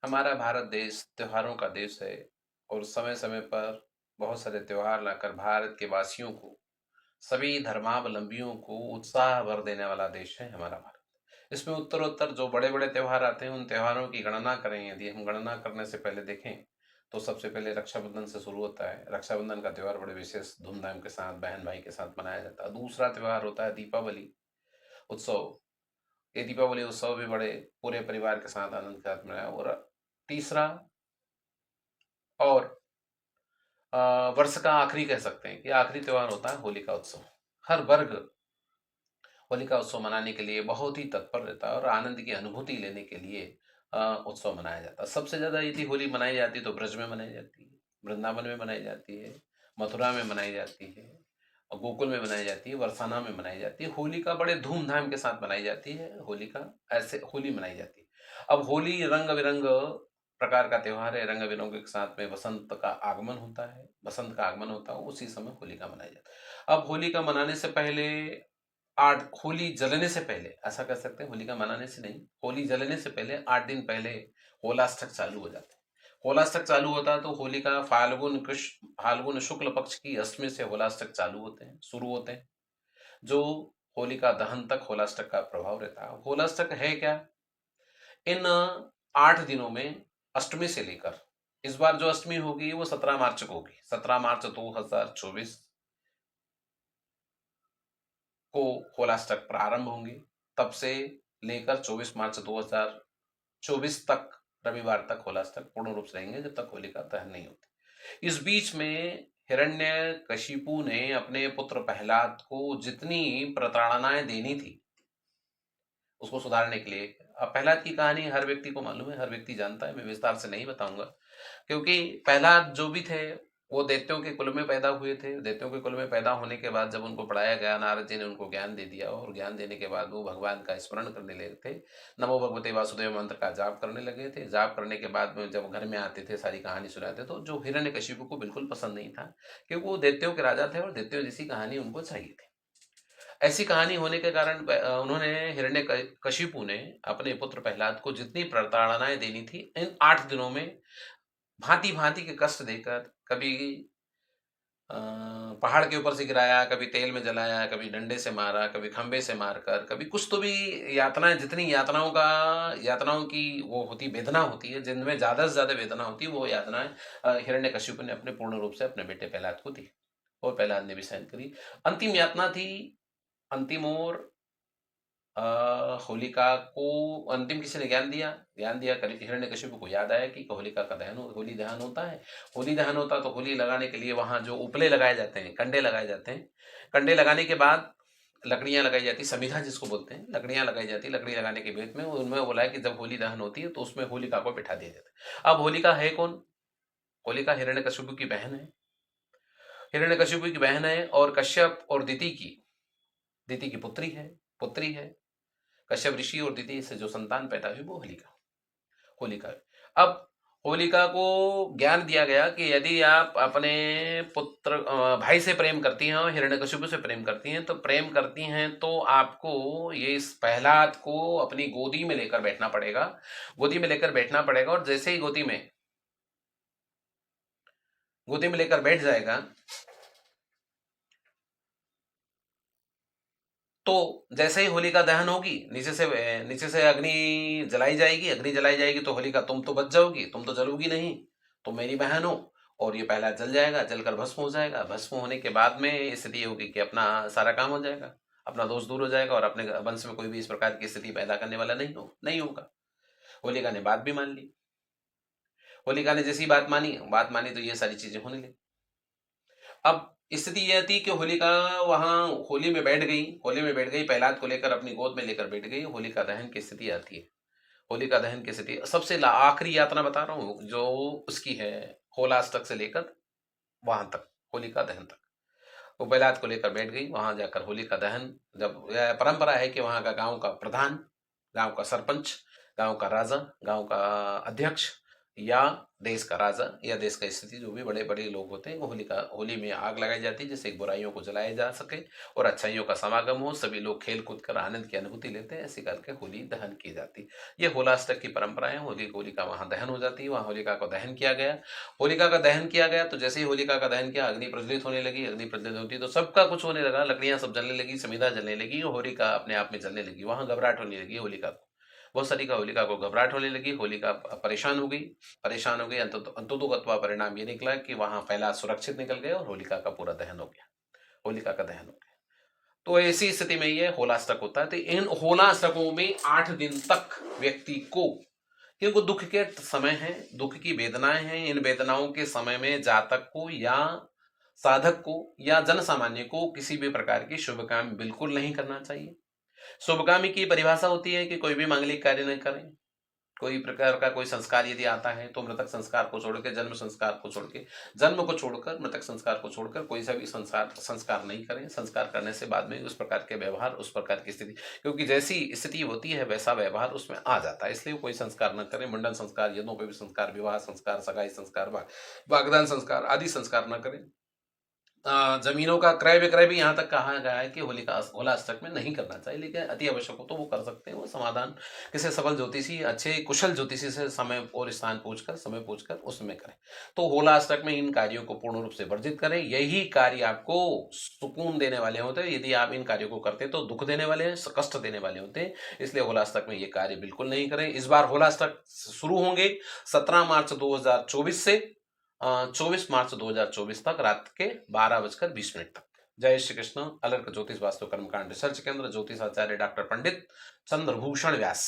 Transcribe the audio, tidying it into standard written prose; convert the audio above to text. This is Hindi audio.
हमारा भारत देश त्योहारों का देश है और समय समय पर बहुत सारे त्योहार लाकर भारत के वासियों को, सभी धर्मावलंबियों को उत्साह भर देने वाला देश है हमारा भारत। इसमें उत्तरोत्तर जो बड़े बड़े त्योहार आते हैं, उन त्योहारों की गणना करें, यदि हम गणना करने से पहले देखें तो सबसे पहले रक्षाबंधन से शुरू होता है। रक्षाबंधन का त्यौहार बड़े विशेष धूमधाम के साथ बहन भाई के साथ मनाया जाता है। दूसरा त्यौहार होता है दीपावली उत्सव। ये दीपावली उत्सव भी बड़े पूरे परिवार के साथ आनंद के साथ मनाया। और तीसरा और वर्ष का आखिरी कह सकते हैं कि आखिरी त्योहार होता है होली का उत्सव। हर वर्ग होली का उत्सव मनाने के लिए बहुत ही तत्पर रहता है और आनंद की अनुभूति लेने के लिए उत्सव मनाया जाता है। सबसे ज्यादा यदि होली मनाई जाती है तो ब्रज में मनाई जाती है, वृंदावन में मनाई जाती है, मथुरा में मनाई जाती है, और गोकुल में मनाई जाती है, बरसाना में मनाई जाती है। होली का बड़े धूमधाम के साथ मनाई जाती है। होली का ऐसे होली मनाई जाती है। अब होली रंग बिरंग प्रकार का त्योहार है। रंग बिरंग के साथ में बसंत का आगमन होता है। बसंत का आगमन होता है, उसी समय होली का मनाया जाता है। अब होली का मनाने से पहले आठ होली जलने से पहले, ऐसा कह सकते हैं, होली का मनाने से नहीं, होली जलने से पहले 8 दिन पहले होलाष्टक चालू हो जाता है। होलाष्टक चालू होता है तो होली का फाल्गुन शुक्ल पक्ष की अष्टमी से होलाष्टक चालू होते हैं, शुरू होते हैं, जो होली का दहन तक होलाष्टक का प्रभाव रहता है। होलाष्टक है क्या? इन 8 दिनों में अष्टमी से लेकर, इस बार जो अष्टमी होगी वो 17 मार्च को होगी। 17 मार्च 2024 को होलाष्टक प्रारंभ होंगे। तब से लेकर 24 मार्च 2024 तक, रविवार तक होलाष्टक पूर्ण रूप से रहेंगे, जब तक होलिका दहन नहीं होती। इस बीच में हिरण्यकशिपु ने अपने पुत्र प्रहलाद को जितनी प्रताड़नाएं देनी थी उसको सुधारने के लिए, अब प्रहलाद की कहानी हर व्यक्ति को मालूम है, हर व्यक्ति जानता है, मैं विस्तार से नहीं बताऊंगा। क्योंकि प्रहलाद जो भी थे वो दैत्यों के कुल में पैदा हुए थे। दैत्यों के कुल में पैदा होने के बाद जब उनको पढ़ाया गया, नारद जी ने उनको ज्ञान दे दिया, और ज्ञान देने के बाद वो भगवान का स्मरण करने लगे थे। नमो भगवते वासुदेव मंत्र का जाप करने लगे थे। जाप करने के बाद में जब घर में आते थे, सारी कहानी सुनाते, तो जो हिरण्यकशिपु को बिल्कुल पसंद नहीं था, क्योंकि वो दैत्यों के राजा थे और दैत्यों जैसी कहानी उनको चाहिए थी। ऐसी कहानी होने के कारण उन्होंने, हिरण्यकशिपु ने अपने पुत्र प्रहलाद को जितनी प्रताड़नाएं देनी थी, इन 8 दिनों में भांति भांति के कष्ट देकर, कभी पहाड़ के ऊपर से गिराया, कभी तेल में जलाया, कभी डंडे से मारा, कभी खंबे से मारकर, कभी कुछ तो भी यातनाएं, जितनी यातनाओं की वो होती, वेदना होती है, जिनमें ज्यादा से ज्यादा वेदना होती है, वो यातनाएं हिरण्यकशिपु ने अपने पूर्ण रूप से अपने बेटे प्रहलाद को दी, और प्रहलाद ने भी सहन करी। अंतिम यातना थी, अंतिम ओर होलिका को अंतिम किसी ने ज्ञान दिया हिरण्यकशिपु को याद आया कि होलिका का होली दहन होता है। होली दहन होता है तो होली लगाने के लिए वहां जो उपले लगाए जाते हैं, कंडे लगाए जाते हैं। कंडे लगाने के बाद लकड़ियां लगाई जाती, समिधा जिसको बोलते हैं, लकड़ियां लगाई जाती। लकड़ी लगाने के बाद में उनमें बोला है कि जब होली दहन होती है तो उसमें होलिका को बिठा दिया जाता है। अब होलिका है कौन? होलिका हिरण्यकशिपु की बहन है। हिरण्यकशिपु की बहन है और कश्यप और दिति की पुत्री है। कश्यप ऋषि और दिति से जो संतान पैदा हुई वो होलिका है। अब होलिका को ज्ञान दिया गया कि यदि आप अपने पुत्र भाई से प्रेम करती हैं और हिरण्यकशिपु से प्रेम करती हैं, तो आपको ये इस प्रहलाद को अपनी गोदी में लेकर बैठना पड़ेगा। और जैसे ही गोदी में लेकर बैठ जाएगा, तो जैसे ही होलिका दहन होगी, नीचे से अग्नि जलाई जाएगी तो होलिका, तुम तो बच जाओगी, तुम तो जलोगी नहीं, तुम मेरी बहन हो। और ये पहला जल जाएगा, जलकर भस्म हो जाएगा। भस्म होने के बाद में स्थिति होगी कि अपना सारा काम हो जाएगा, अपना दोष दूर हो जाएगा, और अपने वंश में कोई भी इस प्रकार की स्थिति पैदा करने वाला नहीं होगा। होलिका ने बात भी मान ली। होलिका ने जैसी बात मानी तो ये सारी चीजें होने लगी। अब स्थिति यह थी कि होलिका वहां होली में बैठ गई, प्रहलाद को लेकर अपनी गोद में लेकर बैठ गई। होलिका दहन की स्थिति आती है। होलिका दहन की स्थिति सबसे आखिरी यात्रा बता रहा हूँ, जो उसकी है होलाष्टक से लेकर वहां तक, होलिका दहन तक। वो प्रहलाद को लेकर बैठ गई। वहां जाकर होलिका दहन, जब यह परंपरा है कि वहां का गांव का प्रधान, गांव का सरपंच, गांव का राजा, गांव का अध्यक्ष, या देश का राजा या देश का स्थिति जो भी बड़े बड़े लोग होते हैं वो होली में आग लगाई जाती है जिससे बुराइयों को जलाया जा सके और अच्छाइयों का समागम हो, सभी लोग खेल कूद कर आनंद की अनुभूति लेते हैं, ऐसे करके होली दहन की जाती है। ये होलाष्टक की परंपरा है। होलिका वहां दहन हो जाती है, वहां होलिका को दहन किया गया। होलिका का दहन किया गया तो जैसे ही होलिका का दहन किया, अग्नि प्रज्वलित होने लगी। अग्नि प्रज्वलित होती तो सबका कुछ होने लगा, लकड़ियां सब जलने लगी, समिधा जलने लगी, होलिका अपने आप में जलने लगी। वहां घबराहट होने लगी होलिका को, बहुत सारी का होलिका को घबराहट होने लगी। होलिका परेशान हो गई। अंततोगत्वा परिणाम ये निकला कि वहां पहला सुरक्षित निकल गया और होलिका का पूरा दहन हो गया, होलिका का दहन हो गया। तो ऐसी स्थिति में ये होलाष्टक होता है। तो इन होलाष्टकों में 8 दिन तक व्यक्ति को, क्योंकि दुख के समय है, दुख की वेदनाएं हैं, इन वेदनाओं के समय में जातक को या साधक को या जन सामान्य को किसी भी प्रकार की शुभ काम बिल्कुल नहीं करना चाहिए। शुभकामी की परिभाषा होती है कि कोई भी मांगलिक कार्य नहीं करें। कोई प्रकार का कोई संस्कार यदि आता है तो मृतक संस्कार को छोड़ के, जन्म संस्कार को छोड़ के, जन्म को छोड़कर, मृतक संस्कार को छोड़कर कोई सा भी संस्कार नहीं करें। संस्कार करने से बाद में उस प्रकार के व्यवहार, उस प्रकार की स्थिति, क्योंकि जैसी स्थिति होती है वैसा व्यवहार उसमें आ जाता है, इसलिए कोई संस्कार न करें। मुंडन संस्कार, यज्ञों पे भी संस्कार, विवाह संस्कार, सगाई संस्कार, वागदान संस्कार आदि संस्कार न करें। जमीनों का क्रय विक्रय भी यहाँ तक कहा गया है कि होलाष्टक में नहीं करना चाहिए, लेकिन अति आवश्यक हो तो वो कर सकते हैं। वो समाधान किसी सफल ज्योतिषी, अच्छे कुशल ज्योतिषी से समय और स्थान पूछकर, समय पूछकर उसमें करें। तो होलाष्टक में इन कार्यों को पूर्ण रूप से वर्जित करें। यही कार्य आपको सुकून देने वाले होते हैं। यदि आप इन कार्यों को करते तो दुख देने वाले हैं, कष्ट देने वाले होते हैं, इसलिए होलाष्टक में ये कार्य बिल्कुल नहीं करें। इस बार होलाष्टक शुरू होंगे 17 मार्च 2024 से 24 मार्च 2024 तक रात के 12:20 तक। जय श्री कृष्ण। अलर्क ज्योतिष वास्तु कर्मकांड रिसर्च केंद्र, ज्योतिषाचार्य डॉक्टर पंडित चंद्रभूषण व्यास।